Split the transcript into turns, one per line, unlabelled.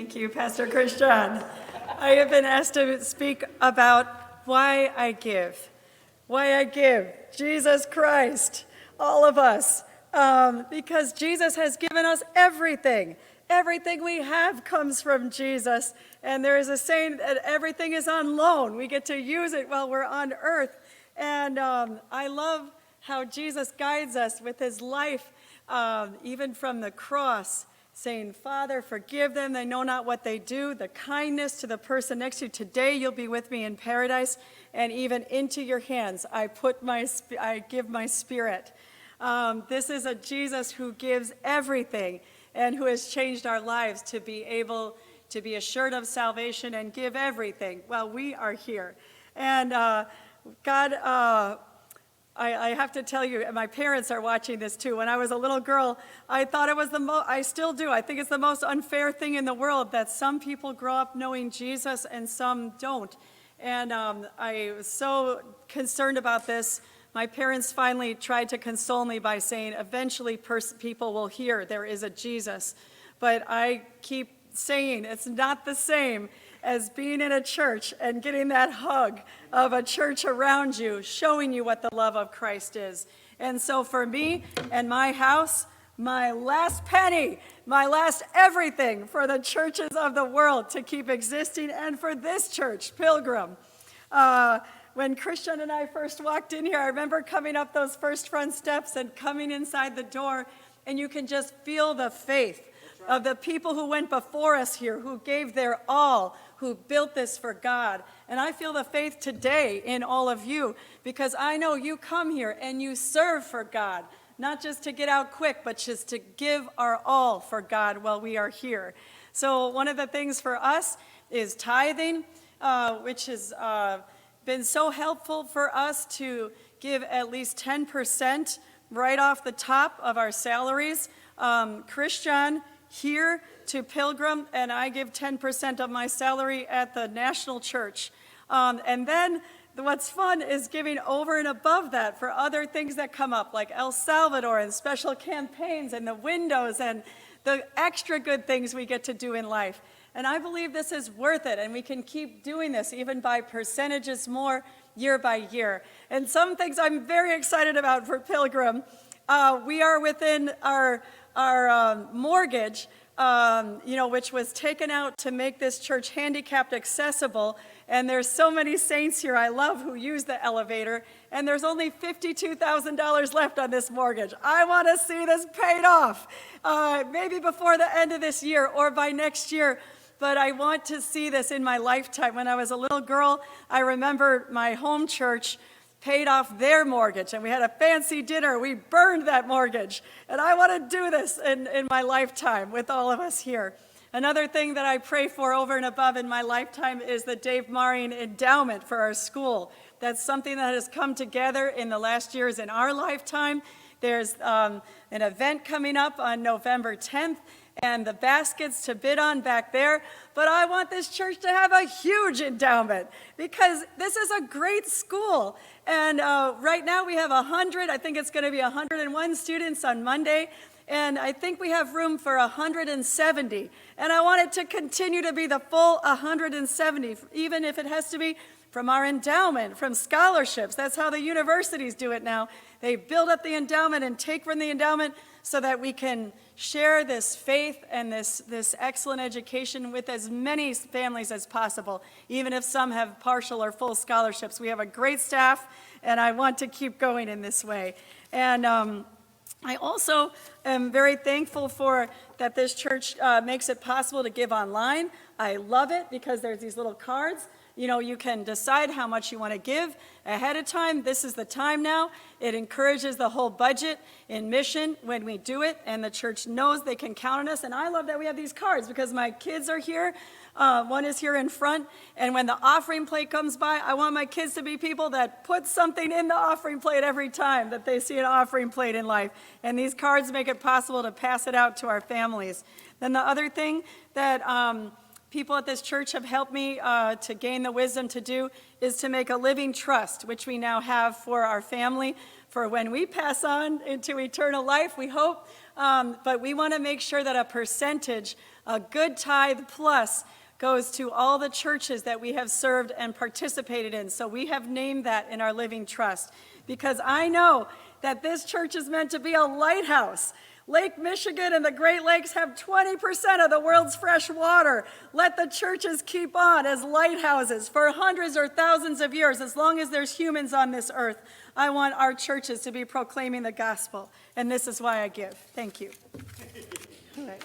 Thank you, Pastor Christian. I have been asked to speak about why I give. Why I give. Jesus Christ, all of us. Because Jesus has given us everything. Everything we have comes from Jesus. And there is a saying that everything is on loan. We get to use it while we're on earth. And I love how Jesus guides us with his life, even from the cross, saying, Father, forgive them, they know not what they do. The kindness to the person next to you. Today you'll be with me in paradise, and even into your hands I give my spirit. This is a Jesus who gives everything and who has changed our lives to be able to be assured of salvation and give everything while we are here. And God, I have to tell you, my parents are watching this too. When I was a little girl, I thought it was I still do. I think it's the most unfair thing in the world that some people grow up knowing Jesus and some don't. And I was so concerned about this. My parents finally tried to console me by saying, eventually people will hear there is a Jesus. But I keep saying it's not the same as being in a church and getting that hug of a church around you, showing you what the love of Christ is. And so for me and my house, my last penny, my last everything for the churches of the world to keep existing, and for this church, Pilgrim. When Christian and I first walked in here, I remember coming up those first front steps and coming inside the door, and you can just feel the faith of the people who went before us here, who gave their all, who built this for God. And I feel the faith today in all of you, because I know you come here and you serve for God, not just to get out quick, but just to give our all for God while we are here. So one of the things for us is tithing, which has been so helpful for us to give at least 10% right off the top of our salaries. Christian here to Pilgrim, and I give 10% of my salary at the national church. And then what's fun is giving over and above that for other things that come up, like El Salvador and special campaigns and the windows and the extra good things we get to do in life. And I believe this is worth it, and we can keep doing this even by percentages more year by year. And some things I'm very excited about for Pilgrim. We are within our mortgage, which was taken out to make this church handicapped accessible. And there's so many saints here I love who use the elevator. And there's only $52,000 left on this mortgage. I want to see this paid off, maybe before the end of this year or by next year. But I want to see this in my lifetime. When I was a little girl, I remember my home church paid off their mortgage, and we had a fancy dinner. We burned that mortgage, and I want to do this in my lifetime with all of us here. Another thing that I pray for over and above in my lifetime is the Dave Maring Endowment for our school. That's something that has come together in the last years in our lifetime. There's an event coming up on November 10th, and the baskets to bid on back there. But I want this church to have a huge endowment, because this is a great school. And right now we have 100, I think it's going to be 101 students on Monday, and I think we have room for 170. And I want it to continue to be the full 170, even if it has to be from our endowment, from scholarships. That's how the universities do it now. They build up the endowment and take from the endowment so that we can share this faith and this excellent education with as many families as possible, even if some have partial or full scholarships. We have a great staff, and I want to keep going in this way. And I also am very thankful for that this church makes it possible to give online. I love it because there's these little cards. You know, you can decide how much you want to give ahead of time. This is the time now. It encourages the whole budget in mission when we do it, and the church knows they can count on us. And I love that we have these cards because my kids are here. One is here in front, and when the offering plate comes by, I want my kids to be people that put something in the offering plate every time that they see an offering plate in life. And these cards make it possible to pass it out to our families. Then the other thing that people at this church have helped me to gain the wisdom to do is to make a living trust, which we now have for our family, for when we pass on into eternal life, we hope. But we want to make sure that a percentage, a good tithe plus, goes to all the churches that we have served and participated in. So we have named that in our living trust, because I know that this church is meant to be a lighthouse. Lake Michigan and the Great Lakes have 20% of the world's fresh water. Let the churches keep on as lighthouses for hundreds or thousands of years. As long as there's humans on this earth, I want our churches to be proclaiming the gospel. And this is why I give. Thank you. All right.